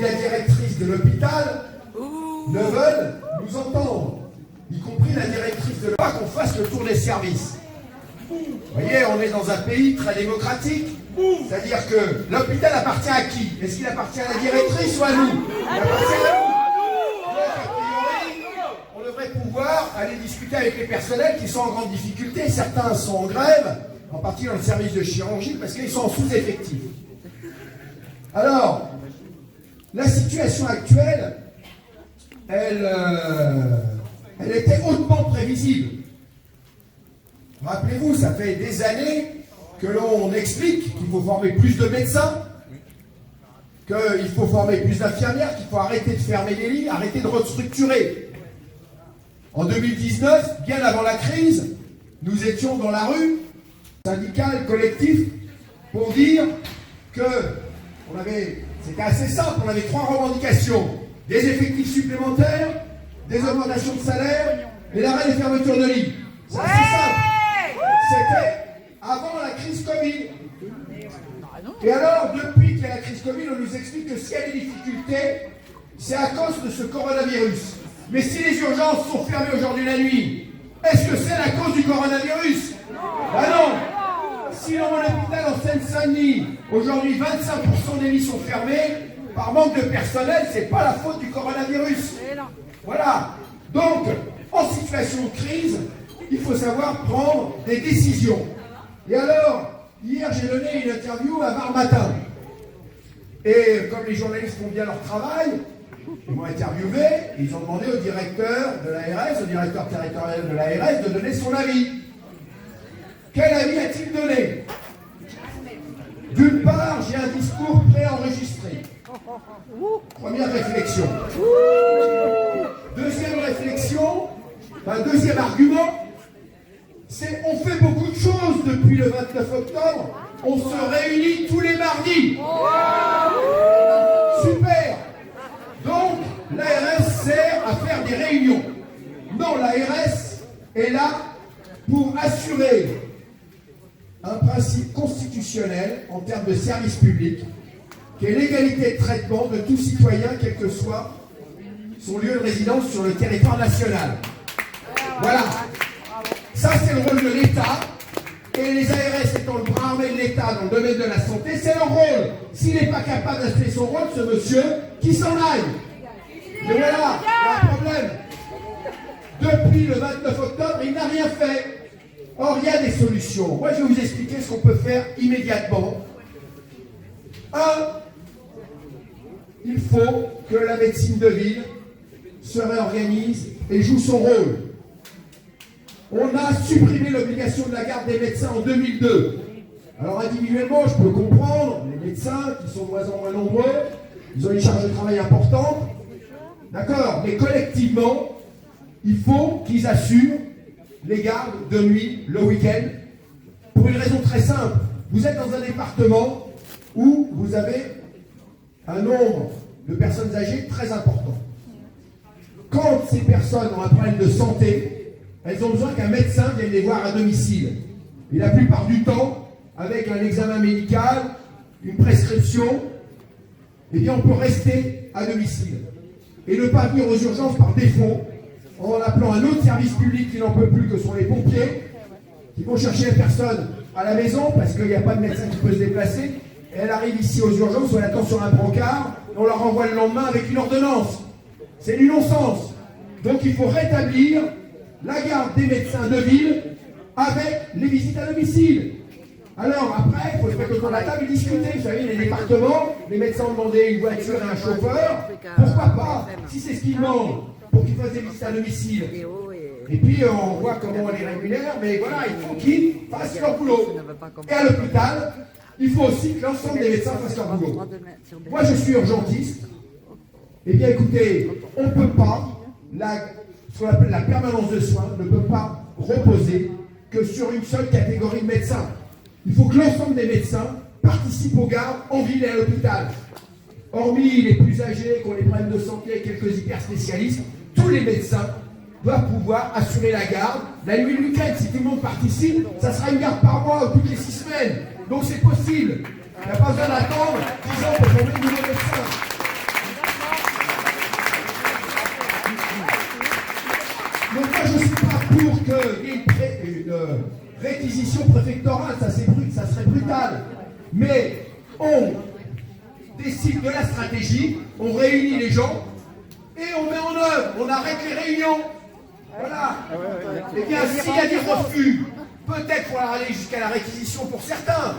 ni la directrice de l'hôpital ne veulent nous entendre, y compris la directrice de l'hôpital, qu'on fasse le tour des services. Vous voyez, on est dans un pays très démocratique, c'est-à-dire que l'hôpital appartient à qui? Est-ce qu'il appartient à la directrice ou à nous? Il appartient à nous. Donc, a priori, on devrait pouvoir aller discuter avec les personnels qui sont en grande difficulté. Certains sont en grève, en partie dans le service de chirurgie, parce qu'ils sont en sous-effectif. Alors, la situation actuelle, elle était hautement prévisible. Rappelez-vous, ça fait des années que l'on explique qu'il faut former plus de médecins, qu'il faut former plus d'infirmières, qu'il faut arrêter de fermer les lits, arrêter de restructurer. En 2019, bien avant la crise, nous étions dans la rue, syndicales, collectifs, pour dire que c'était assez simple, on avait 3 revendications: des effectifs supplémentaires, des augmentations de salaire et l'arrêt des fermetures de lits. C'est assez simple. C'était avant la crise Covid. Et alors, depuis qu'il y a la crise Covid, on nous explique que s'il y a des difficultés, c'est à cause de ce coronavirus. Mais si les urgences sont fermées aujourd'hui la nuit, est-ce que c'est la cause du coronavirus? Ben non. Si dans mon hôpital en Seine-Saint-Denis, aujourd'hui 25% des lits sont fermés, par manque de personnel, c'est pas la faute du coronavirus. Voilà. Donc, en situation de crise, il faut savoir prendre des décisions. Et alors, hier, j'ai donné une interview à Var Matin. Et comme les journalistes font bien leur travail, ils m'ont interviewé, et ils ont demandé au directeur de l'ARS, au directeur territorial de l'ARS, de donner son avis. Quel avis a-t-il donné? D'une part, j'ai un discours préenregistré. Première réflexion. Deuxième réflexion, deuxième argument, c'est on fait beaucoup de choses depuis le 29 octobre. On se réunit tous les mardis. Super. Donc, l'ARS sert à faire des réunions. Non, l'ARS est là pour assurer un principe constitutionnel en termes de service public, qui est l'égalité de traitement de tout citoyen, quel que soit son lieu de résidence sur le territoire national. Voilà. Ça, c'est le rôle de l'État. Et les ARS étant le bras armé de l'État dans le domaine de la santé, c'est leur rôle. S'il n'est pas capable d'assumer son rôle, ce monsieur, qui s'en aille. Mais voilà, il y a un problème. Depuis le 29 octobre, il n'a rien fait. Or, il y a des solutions. Moi, je vais vous expliquer ce qu'on peut faire immédiatement. Il faut que la médecine de ville se réorganise et joue son rôle. On a supprimé l'obligation de la garde des médecins en 2002. Alors individuellement, je peux comprendre, les médecins qui sont de moins en moins nombreux, ils ont une charge de travail importante. D'accord, mais collectivement, il faut qu'ils assurent les gardes de nuit, le week-end, pour une raison très simple. Vous êtes dans un département où vous avez un nombre de personnes âgées très important. Quand ces personnes ont un problème de santé, elles ont besoin qu'un médecin vienne les voir à domicile. Et la plupart du temps, avec un examen médical, une prescription, eh bien on peut rester à domicile. Et ne pas venir aux urgences par défaut, en appelant un autre service public qui n'en peut plus, que sont les pompiers, qui vont chercher la personne à la maison, parce qu'il n'y a pas de médecin qui peut se déplacer, et elle arrive ici aux urgences, on l'attend sur un brancard, et on la renvoie le lendemain avec une ordonnance. C'est du non-sens. Donc il faut rétablir la garde des médecins de ville avec les visites à domicile. Alors après, il faut se mettre autour de la table et discuter. Vous savez, les départements, les médecins ont demandé une voiture et un chauffeur. Pourquoi pas, si c'est ce qu'ils demandent, pour qu'ils fassent des visites à domicile. Et puis on voit comment on les rémunère, mais voilà, il faut qu'ils fassent leur boulot. Et à l'hôpital, il faut aussi que l'ensemble des médecins fassent leur boulot. Moi, je suis urgentiste. Eh bien, écoutez, on ne peut pas, ce qu'on appelle la permanence de soins, ne peut pas reposer que sur une seule catégorie de médecins. Il faut que l'ensemble des médecins participent aux gardes en ville et à l'hôpital. Hormis les plus âgés qui ont des problèmes de santé et quelques hyper spécialistes, tous les médecins doivent pouvoir assurer la garde. La nuit et le week-end, si tout le monde participe, ça sera une garde par mois ou toutes les 6 semaines. Donc c'est possible. Il n'y a pas besoin d'attendre 10 ans pour former de nouveaux médecins. qu'il y ait une réquisition préfectorale, ça serait brutal. Mais on décide de la stratégie, on réunit les gens et on met en œuvre, on arrête les réunions. Voilà. Eh bien, s'il y a des refus, peut-être qu'il faudra aller jusqu'à la réquisition pour certains.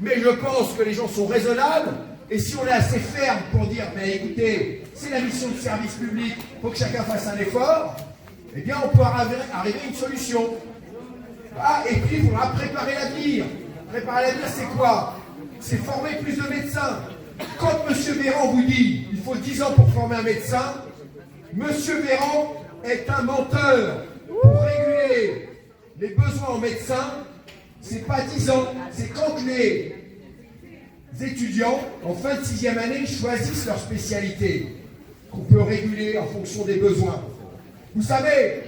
Mais je pense que les gens sont raisonnables. Et si on est assez ferme pour dire, mais écoutez, c'est la mission de service public, il faut que chacun fasse un effort, eh bien on peut arriver à une solution. Ah, et puis il faudra préparer l'avenir. Préparer l'avenir, c'est quoi? C'est former plus de médecins. Quand M. Véran vous dit il faut 10 ans pour former un médecin, M. Véran est un menteur. Pour réguler les besoins en médecins, c'est pas 10 ans, c'est quand les étudiants, en fin de 6e année, choisissent leur spécialité, qu'on peut réguler en fonction des besoins. Vous savez,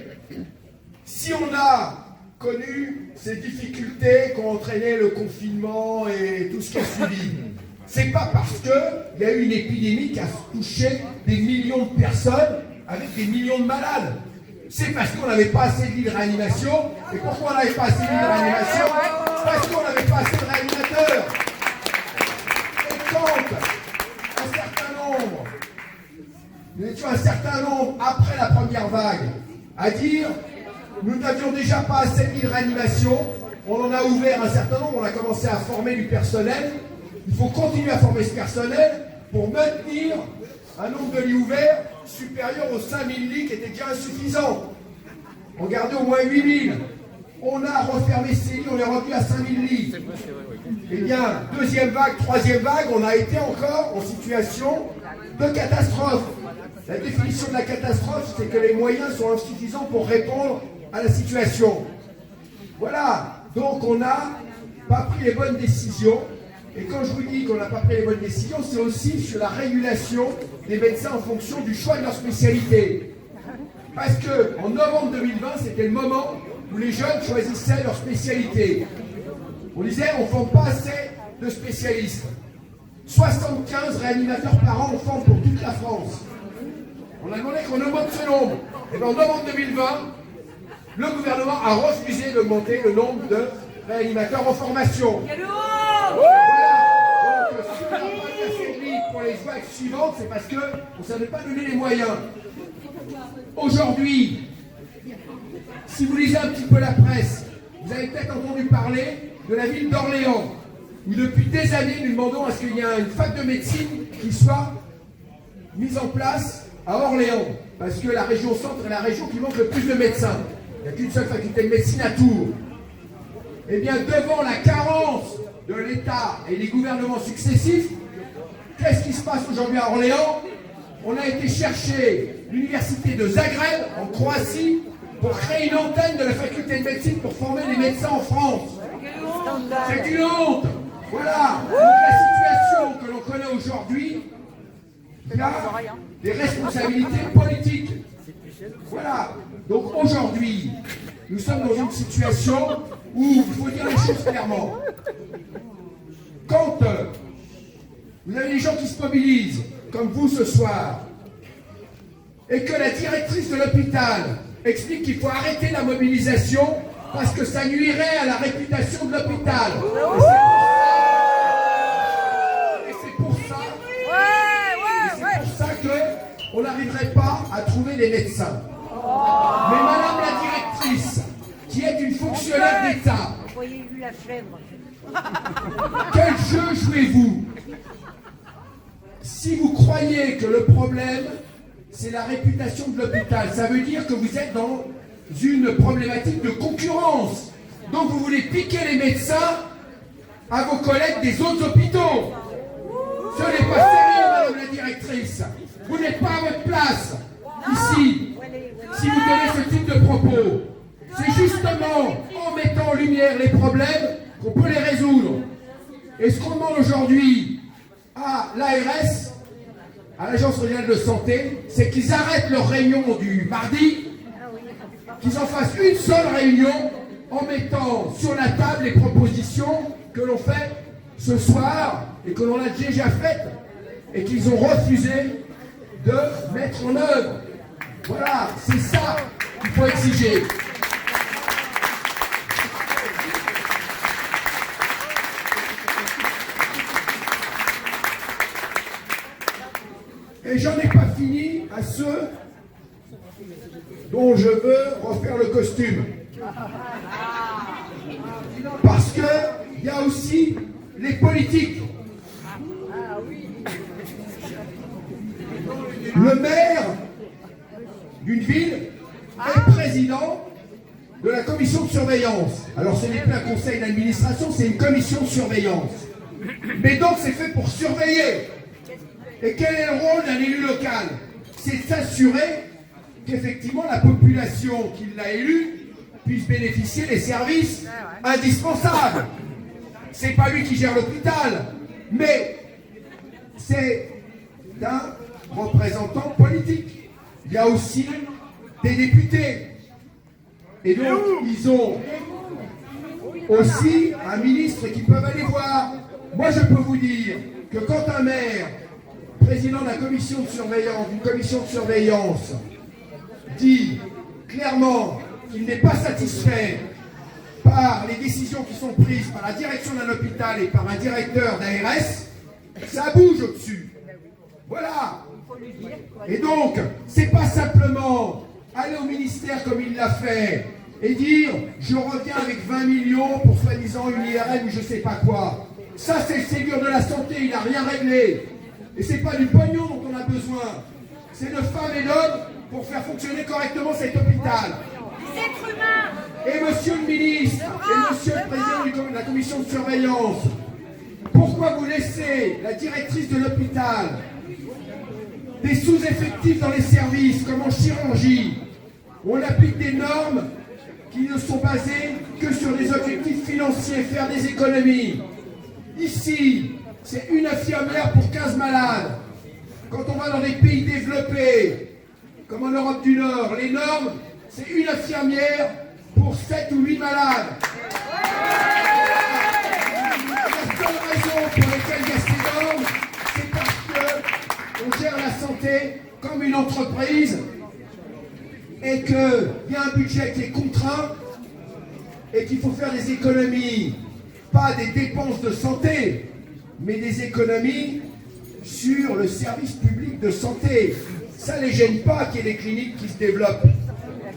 si on a connu ces difficultés qu'ont entraîné le confinement et tout ce qui a suivi, c'est pas parce qu'il y a eu une épidémie qui a touché des millions de personnes avec des millions de malades. C'est parce qu'on n'avait pas assez de lits de réanimation. Et pourquoi on n'avait pas assez de lits de réanimation? Parce qu'on n'avait pas assez de réanimateurs. Et quand nous étions un certain nombre, après la première vague, à dire nous n'avions déjà pas assez de lits de réanimation, on en a ouvert un certain nombre, on a commencé à former du personnel. Il faut continuer à former ce personnel pour maintenir un nombre de lits ouverts supérieur aux 5000 lits qui étaient déjà insuffisants. On gardait au moins 8000. On a refermé ces lits, on est revenu à 5000 lits. Eh bien, deuxième vague, troisième vague, on a été encore en situation de catastrophe. La définition de la catastrophe, c'est que les moyens sont insuffisants pour répondre à la situation. Voilà, donc on n'a pas pris les bonnes décisions. Et quand je vous dis qu'on n'a pas pris les bonnes décisions, c'est aussi sur la régulation des médecins en fonction du choix de leur spécialité. Parce qu'en novembre 2020, c'était le moment où les jeunes choisissaient leur spécialité. On disait, on ne forme pas assez de spécialistes. 75 réanimateurs par an, on forme pour toute la France. On a demandé qu'on augmente ce nombre. Et bien en novembre 2020, le gouvernement a refusé d'augmenter le nombre de réanimateurs en formation. Voilà. Donc, si on n'a pas assez de lits pour les vagues suivantes, c'est parce qu'on ne savait pas donner les moyens. Aujourd'hui, si vous lisez un petit peu la presse, vous avez peut-être entendu parler de la ville d'Orléans, où depuis des années, nous demandons à ce qu'il y ait une fac de médecine qui soit mise en place à Orléans, parce que la région centre est la région qui manque le plus de médecins. Il n'y a qu'une seule faculté de médecine à Tours. Eh bien, devant la carence de l'État et des gouvernements successifs, qu'est-ce qui se passe aujourd'hui à Orléans? On a été chercher l'université de Zagreb, en Croatie, pour créer une antenne de la faculté de médecine pour former les médecins en France. C'est une honte. Voilà. Donc, la situation que l'on connaît aujourd'hui, il y a des responsabilités politiques. Voilà. Donc aujourd'hui, nous sommes dans une situation où il faut dire les choses clairement. Quand vous avez des gens qui se mobilisent, comme vous ce soir, et que la directrice de l'hôpital explique qu'il faut arrêter la mobilisation parce que ça nuirait à la réputation de l'hôpital. Et c'est pour ça qu'on n'arriverait pas à trouver des médecins. Mais madame la directrice, qui est une fonctionnaire d'État, quel jeu jouez-vous? Si vous croyez que le problème, c'est la réputation de l'hôpital, ça veut dire que vous êtes dans une problématique de concurrence. Donc vous voulez piquer les médecins à vos collègues des autres hôpitaux. Ce n'est pas sérieux, madame la directrice. Vous n'êtes pas à votre place ici, si vous tenez ce type de propos. C'est justement en mettant en lumière les problèmes qu'on peut les résoudre. Et ce qu'on demande aujourd'hui à l'ARS, à l'Agence régionale de santé, c'est qu'ils arrêtent leur réunion du mardi, qu'ils en fassent une seule réunion en mettant sur la table les propositions que l'on fait ce soir et que l'on a déjà faites et qu'ils ont refusé de mettre en œuvre. Voilà, c'est ça qu'il faut exiger. Et j'en ai pas fini à ceux dont je veux refaire le costume. Parce qu'il y a aussi les politiques. Le maire d'une ville est président de la commission de surveillance. Alors ce n'est plus un conseil d'administration, c'est une commission de surveillance. Mais donc c'est fait pour surveiller. Et quel est le rôle d'un élu local? C'est de s'assurer qu'effectivement la population qui l'a élu puisse bénéficier des services indispensables. C'est pas lui qui gère l'hôpital, mais c'est un représentant politique. Il y a aussi des députés. Et donc, ils ont aussi un ministre qu'ils peuvent aller voir. Moi, je peux vous dire que quand un maire, président de la commission de surveillance, d'une commission de surveillance, dit clairement qu'il n'est pas satisfait par les décisions qui sont prises par la direction d'un hôpital et par un directeur d'ARS, ça bouge au-dessus. Voilà. Et donc, c'est pas simplement aller au ministère comme il l'a fait et dire je reviens avec 20 millions pour soi-disant une IRM ou je sais pas quoi. Ça, c'est le Ségur de la santé, il n'a rien réglé. Et c'est pas du pognon dont on a besoin. C'est de femmes et d'hommes pour faire fonctionner correctement cet hôpital. Et monsieur le ministre, et monsieur le président de la commission de surveillance, pourquoi vous laissez la directrice de l'hôpital des sous-effectifs dans les services, comme en chirurgie, où on applique des normes qui ne sont basées que sur des objectifs financiers, faire des économies. Ici, c'est une infirmière pour 15 malades. Quand on va dans des pays développés, comme en Europe du Nord, les normes, c'est une infirmière pour 7 ou 8 malades. La seule raison pour laquelle il y a ces normes, c'est parce qu'on gère la santé comme une entreprise et qu'il y a un budget qui est contraint et qu'il faut faire des économies, pas des dépenses de santé, mais des économies sur le service public de santé. Ça ne les gêne pas qu'il y ait des cliniques qui se développent.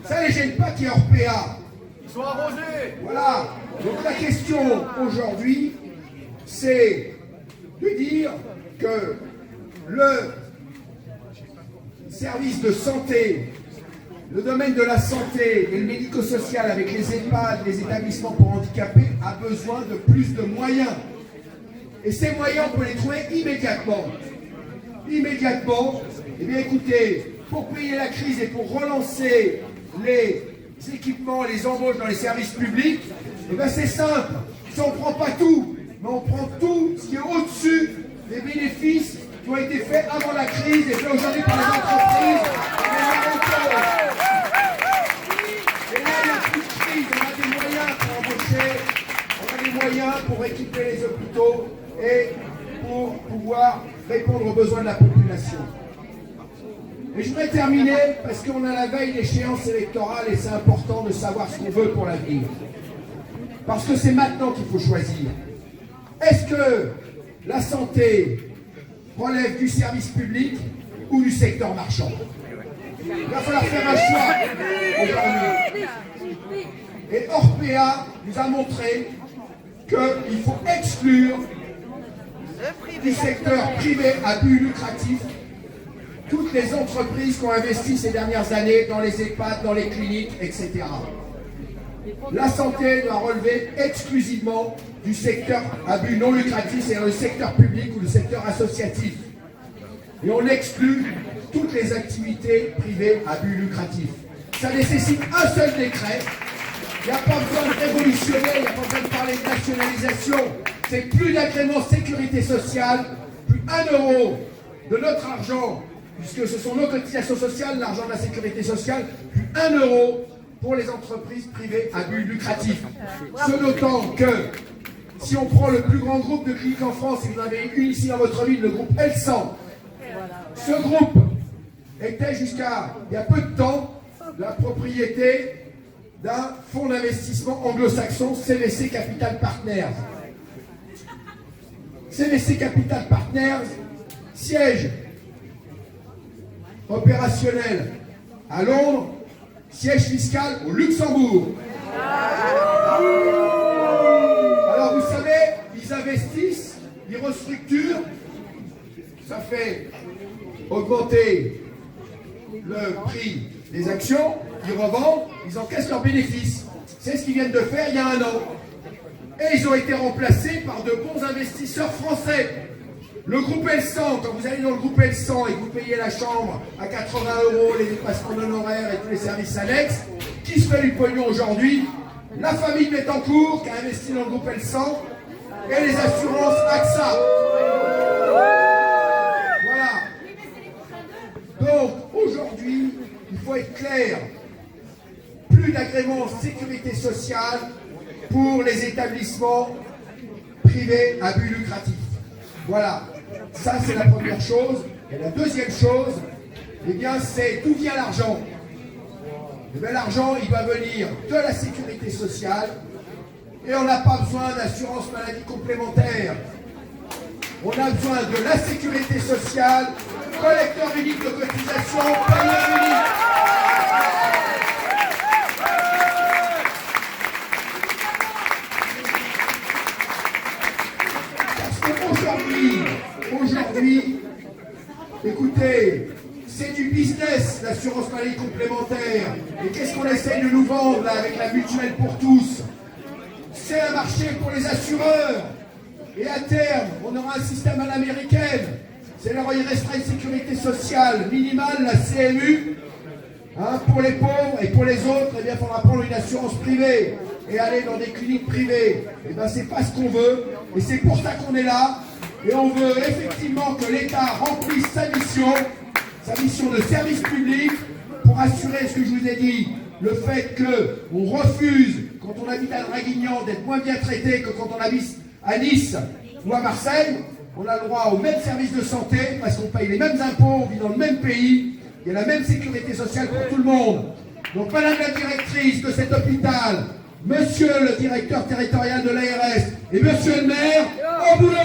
Ça ne les gêne pas qu'il y ait Orpea. Ils sont arrosés. Voilà. Donc la question aujourd'hui, c'est de dire que le service de santé, le domaine de la santé et le médico-social avec les EHPAD, les établissements pour handicapés, a besoin de plus de moyens. Et ces moyens, on peut les trouver immédiatement. Immédiatement, eh bien écoutez, pour payer la crise et pour relancer les équipements, les embauches dans les services publics, eh bien c'est simple. Si on ne prend pas tout, mais on prend tout ce qui est au-dessus des bénéfices qui ont été faits avant la crise et faits aujourd'hui par les entreprises. Et là, il n'y a plus de crise, on a des moyens pour embaucher, on a des moyens pour équiper les hôpitaux et pour pouvoir répondre aux besoins de la population. Et je voudrais terminer, parce qu'on a la veille d'échéance électorale et c'est important de savoir ce qu'on veut pour l'avenir. Parce que c'est maintenant qu'il faut choisir. Est-ce que la santé relève du service public ou du secteur marchand? Il va falloir faire un choix aujourd'hui. Et Orpea nous a montré qu'il faut exclure du secteur privé à but lucratif toutes les entreprises qui ont investi ces dernières années dans les EHPAD, dans les cliniques, etc. La santé doit relever exclusivement du secteur à but non lucratif, c'est-à-dire le secteur public ou le secteur associatif. Et on exclut toutes les activités privées à but lucratif. Ça nécessite un seul décret. Il n'y a pas besoin de révolutionner, il n'y a pas besoin de parler de nationalisation. C'est plus d'agrément sécurité sociale, plus 1 euro de notre argent, puisque ce sont nos cotisations sociales, l'argent de la sécurité sociale, plus 1 euro pour les entreprises privées à but lucratif. Ce d'autant que, si on prend le plus grand groupe de cliniques en France, et vous en avez une ici dans votre ville, le groupe Elsan, ce groupe était jusqu'à il y a peu de temps la propriété d'un fonds d'investissement anglo-saxon, CVC Capital Partners. CVC Capital Partners siège opérationnel à Londres, siège fiscal au Luxembourg. Alors vous savez, ils investissent, ils restructurent, ça fait augmenter le prix des actions, ils revendent, ils encaissent leurs bénéfices. C'est ce qu'ils viennent de faire il y a 1 an. Et ils ont été remplacés par de bons investisseurs français. Le groupe Elsan, quand vous allez dans le groupe Elsan et que vous payez la chambre à 80 €, les dépassements d'honoraires et tous les services annexes, qui se fait du pognon aujourd'hui? La famille Bettencourt qui a investi dans le groupe Elsan et les assurances AXA. Voilà. Donc aujourd'hui, il faut être clair. Plus d'agrément sécurité sociale pour les établissements privés à but lucratif. Voilà, ça c'est la première chose. Et la deuxième chose, eh bien, c'est d'où vient l'argent. Eh bien, l'argent, il va venir de la sécurité sociale et on n'a pas besoin d'assurance maladie complémentaire. On a besoin de la sécurité sociale, collecteur unique de cotisation, payeur unique. Aujourd'hui, écoutez, c'est du business, l'assurance maladie complémentaire. Et qu'est-ce qu'on essaye de nous vendre là, avec la mutuelle pour tous? C'est un marché pour les assureurs. Et à terme, on aura un système à l'américaine. C'est-à-dire il restera une sécurité sociale minimale, la CMU, pour les pauvres, et pour les autres, eh bien, il faudra prendre une assurance privée et aller dans des cliniques privées. Eh bien, c'est pas ce qu'on veut. Et c'est pour ça qu'on est là. Et on veut effectivement que l'État remplisse sa mission de service public pour assurer ce que je vous ai dit, le fait qu'on refuse, quand on habite à Draguignan, d'être moins bien traité que quand on habite à Nice ou à Marseille. On a le droit aux mêmes services de santé parce qu'on paye les mêmes impôts, on vit dans le même pays, il y a la même sécurité sociale pour tout le monde. Donc madame la directrice de cet hôpital, monsieur le directeur territorial de l'ARS et monsieur le maire, au boulot!